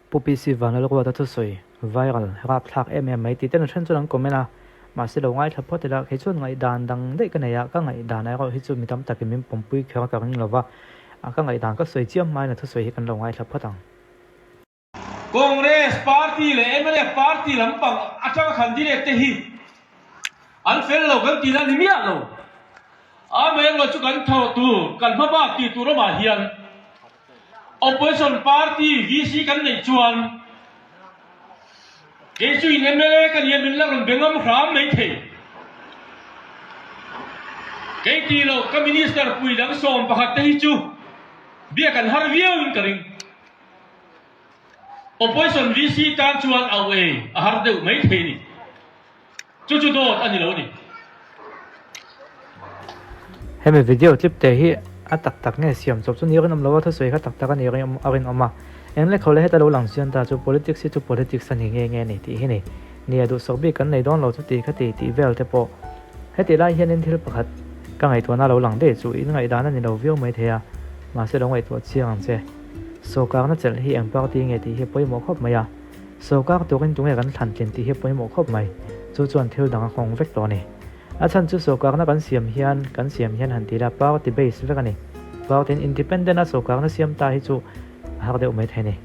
ปูปีสิวันแล้วก็ว่าทุกส่วนไวรัลรับทักไม่ติดแต่ในชั้นจุดนั้นก็ไม่นะมาเสียดายทับพอแต่ละเหตุส่วนไงด่านดังได้กันเนี่ยก็ไงด่านไหนก็เหตุส่วนมีตั้มตะกี้มีปุ่มปุ้ยเขียวกับนี่เราว่าก็ไงด่านก็สวยเจียมไม้นะทุกส่วนเหตุกันลงไงทับพอตังCongress Party le MLA Party lampang acha candidate te hi an fel lo kan ti na ni mia lo a me lo chu kan tho tu kan ma ba ti tu ro ma hian opposition party VC kan nei chuan ke chu in MLA kan yen min la ron bengam khram mai the ke ti lo ka minister pui dang som pakhat te hi chu bia kan har viau in karing opposition VC tan chuan away a har deuh mai the ni chu do ani lo niให้มีวิดีโอคลิปเตะที่ตักเนี่ยเสียมจบจนนี้ก็นำเราว่าทุกส่วนก็ตักกันนี้ก็เอาเงินออกมาเอ็งเล็กเขาเลยให้แต่เราหลังเสียนตาจู politics จู politics สันนิเงี้ยนี่ที่นี่เนี่ยดูสกบีกันในดอนเราจุดตีคติตีเวลเทปให้ตีไล่เฮียนที่เราประคัดก็ไงตัวน่าเราหลังได้จูอีกไงด้านนั้นเราวิวไม่เทียมาเสียลงไงตัวเชียงเจ้โซกานั่นจะให้เอ็งปกติไงที่เฮียป่วยหมอครบไหมอะโซกาตัวกันตรงไหนกันทันเจนที่เฮียป่วยหมอครบไหมจู่จวนเที่ยวดังของเวกตัวนี่อาจารย์จู่โซกานั่นกันเสียมเฮียนหันตีละเป้าตีเบสเวกันนี่เป้าเป็นอินดิเพนเดนต์โซกานั่นเสียมตาให้จู่หากเดี๋ยวไม่เท่นี่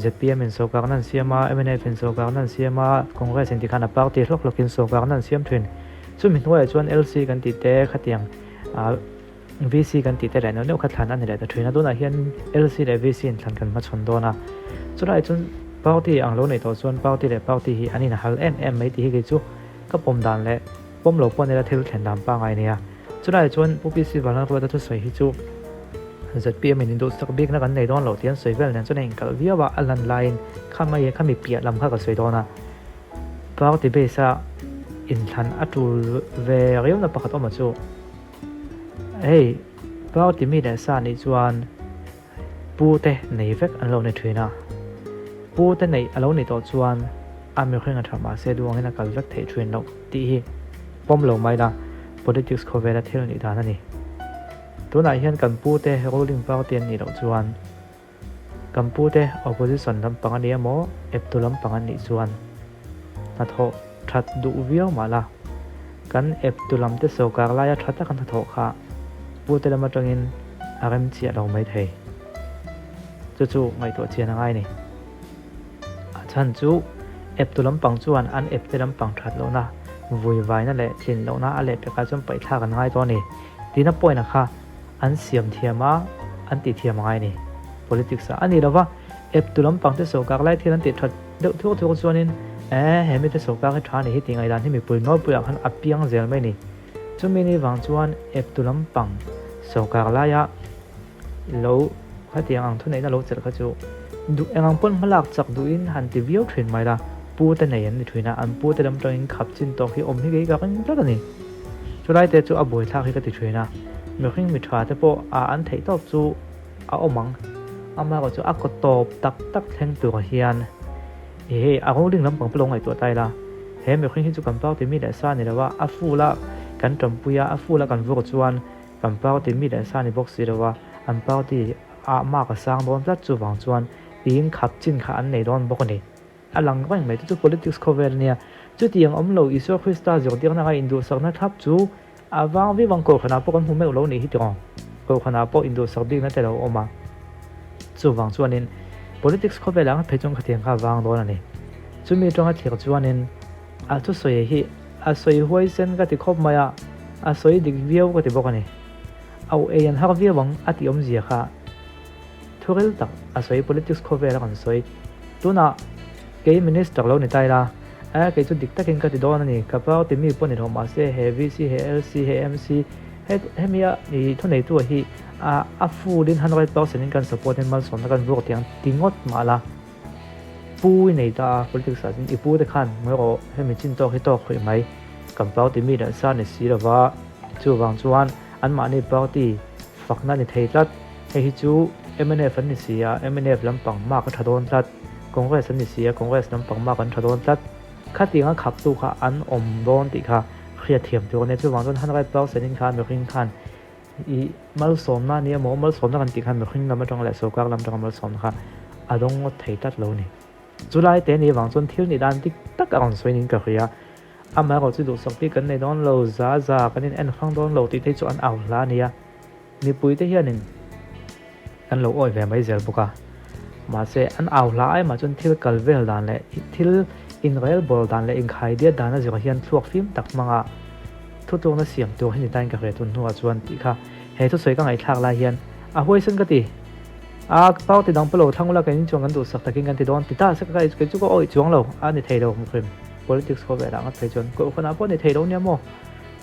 ZPM เป็นโซกานั่นเสียมา MNF เป็นโซกานั่นเสียมาคงได้สิ่งที่ขนาดเป้าตีหลอกกินโซกานั่นเสียมทวินซึ่งมีตัวจวน LC กันตีเตะขัดยังVC กันติดแต่ไหนเนี่ยขัดฐานอันนี้แหละแต่ถือนะตัวไหนเห็น LC และ VC ทันกันมาชนตัวนะสุดท้ายจนเป้าที่อังโลในตัวส่วนเป้าที่และเป้าที่อันนี้นะฮัล NM ไม่ที่กี่จุก็ปมดันและปมหลบปนในละเทลแขนดำป้าไงเนี่ยสุดท้ายจนผู้พิสิทธิ์วันนั้นก็จะทุสวยที่จุจะเปียมันดูสักบิ๊กนักกันในดอนเหล่าเทียนสวยเวลเนี่ยจนเองกับวิว่าอัลลันไลน์ข้ามมาเยข้ามมีเปียลำข้ากับสวยตัวนะเป้าที่เบซ่าอินทันอัตุเวริโอนะประคัตออกมาจุเฮ้ยเป้าที่มีแต่สารในจวนปูเตในเวกอันเราในถุยนะปูเตในอันเราในตัวจวนอามีเครื่องทำมาเสียดวงให้นักการเวกเทถุยเราตีป้อมลงไม่ละ politics cover เทลนิดานั่นนี่ตัวไหนเห็นกันปูเตให้เราลิงเป้าเตียนนี่เราจวนกันปูเต opposition ลำปังอันนี้โมเอฟตัวลำปังอันนี้จวนนัดโหทัดดูวิวมาละกันเอฟตัวลำเตโซกาลายทัดตะกันทัดโหค่ะปูเตลำมาตรงนี้อารมณ์เจียเราไม่เทจู่ๆไม่ตัวเจียนง่ายนี่ฉันจู่เอฟตัวลำปังจวนอันเอฟตัวลำปังทัดแล้วนะวุ่นวายนั่นแหละทิ้งแล้วนะอะไรไปการจนไปท่ากันง่ายตัวนี้ดีนับป่วยนะคะอันเสียมเทียมาอันติเทียมง่ายนี่ politics อันนี้เราว่าเอฟตัวลำปังเตโซกาลายที่นั่นติดทัดเดือดทุกจวนนี้เห็นไม่เตโซกาให้ทานนี่ที่ไงด้านที่มีปุ่ยน้อยปุ่ยอันอับเปียงเสียไม่นี่จุดมีนี่วางจวนเอฟตัวลำปังโซกาลายะเราข้าเตียงอังทุนไหนน่ารู้จักข้าจูดูเอ็งอังปุ่นมาหลักจากดูอินหันติวิวทวินไม่ละปูแต่ไหนยันทวินนะอันปูแต่ลำตัวเองขับจินตอกที่อมที่กี่กันแล้วนี่จุดไรแต่จูอับบุยท่าที่ก็ติดทวินนะเมื่อขึ้นมีทว่าแต่พออันไทยตอบจูเอาอมังอามาก็จูอักก็ตอบตักแทงตัวเฮียนเอาเขาดึงลำปังไปลงไอตัวไตละเมื่อขึ้นที่จูกันเป้าที่มีแต่ซ่านี่แหละว่าอัฟูละกันจำปุยอัฟูละกันวัวจวนกันเป้าที่มีแต่ซ่าในบ็อกซี่เลยว่าอันเป้าที่มากกว่าสร้างโดนจัดจูวางจวนปีนขับจินขาอันในโดนบอกนี่อันหลังก็ยังไม่ตัว politics cover เนี่ยจุดที่ยังอมโลอิสระคริสต์จอกเดียงนักอินโดสักนักทับจูวางวิวังโกขนาดพวกกันหูไม่รู้นี่ที่ตรงโกขนาดพวกอินโดสักดิ้งนั่นแต่เราออกมาจูวางจวนนี่ politics cover หลังเพจงขัดเทียงข้าวางโดนนี่จุดมีตรงขัดเทียงจวนนี่ทุกส่วนที่ส่วนหัวเส้นก็ติดครบมาส่วนดิบวิวก็ติดบอกนี่เอายันหักวิววังติอมเสียค่ะทุกเรื่องตักส่วน politics cover แล้วกันส่วนตัวน่ะเกย์มินิสต์เราในไทยละเกย์จุดดิกตะกินก็ติดโดนนี่กับเราติมีปนในท้องมาเสียเฮวีซีเฮเอลซีเฮเอ็มซีเฮมีนี่ทุนในตัวที่ฟูดิน100%ในการ support ในมันสอนกันรู้ที่ติงอดมาละปูในตา politics อีปูได้ขันเมื่อเราให้มีจินโตให้โตคุยไหมกับเราติมีเดินสร้างในสีละว่าจู่วางจวนอันมาในเราที่ฝักนั้นในไทยรัฐให้จู่ MNF ฟันนิเซีย MNF ลำปังมากก็ทัดโดนรัฐคงเรสนิเซียคงเรสลำปังมากกันทัดโดนรัฐข้าตีงั้นขับตู้ข้าอันอมโดนติค่ะเคลียร์เทียมตัวในจู่วางจวน100%ในการเมื่อขึ้นขันอีมัลสมน่าเนี่ยมัลสมนักการติขันเมื่อขึ้นลำไม่ต้องแหละโซกากลำต้องมัลสมค่ะอาดงว่าไทยรัฐเราเนี่ย July te ni wang chon thil ni dan tik tak a on soin in ka khia ama ko chu du sok ti kan nei don lo za kan in en khang don lo ti te chu an aw la nia mi pui te hian in an lo oi ve mai zel buka ma se an aw la ai ma chon thil kal vel dan le thil in rel bol dan le in khai dia dan a zira hian thuak phim tak manga thu tu na siam tu hin tan ka re tun nuwa chuan ti kha he thu soi ka ngai thak la hian a hoi san ka ti a pau ti dang palo thangula kan chong kan du sak takin kan ti don ti ta sak ka ke chu ko oi chuang lo a ni thei lo mu khrim politics ko ve dang a thei chon ko khana po ni thei lo nia mo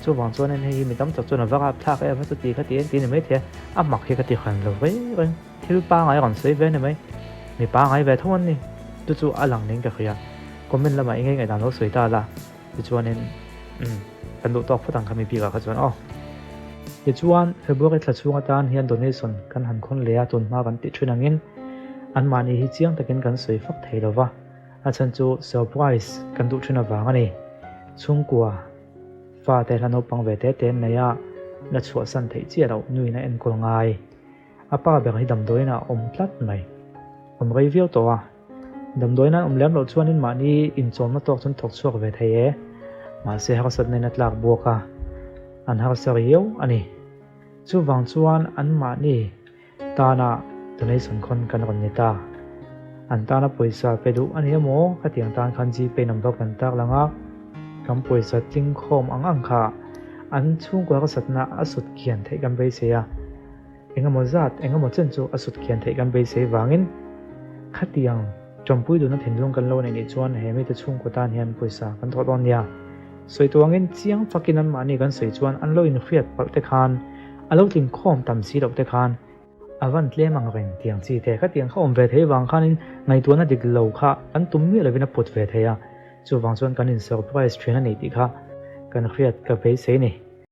chu wang chuan en hei mi tam chak chon a waka thak e ma chu ti kha ti en ti ni mai the a mak he ka ti khan lo ve thil pa ngai ron sei ve ni mai mi pa ngai ve thon ni tu chu a lang ning ka khia comment lama ingai ngai dan lo soi ta la ti chuan en kan du tok phatang khami pi ka kha chuan ti chuan February thla chunga tan hian donation kan han khon le a tun ma kan ti thunangin an mani hi chiang takin kan soi fak thei lova a chan chu surprise kan du thuna wang ani chungkua fa te lano pang ve te ten naya na chua san thei chi ro nui na en kol ngai apa be hi dam doina tlat mai rei viau to a dam doina lem lo chuan in mani in chom na tok chun thok chuak ve thei e ma se ha sat nei na tlak boka an har sariyo ani chu wang chuan an ma ni tana donation khon kan ron nita an tana poisa pedu ani mo khatiang tan khan ji pe number kan tak langa kam poisa ting khom ang kha an chung ko satna asut kian thei kan be se ya engamo zat engamo chen chu asut kian thei kan be se wangin khatiang chompui du na thinlung kan lo nei chuan he mi te chung ko tan hian poisa kan thot on ya soi tuangin chiang fakin an mani kan sei chuan an lo in khiat pal te khan alo tling khom tam si lo te khan avan tlem ang ren tiang chi te kha tiang khom ve thei wang khan in ngai tu na dik lo kha an tum mi lovina put ve theya chu wang chuan kan in surprise thina nei ti kha kan khiat ka be sei ni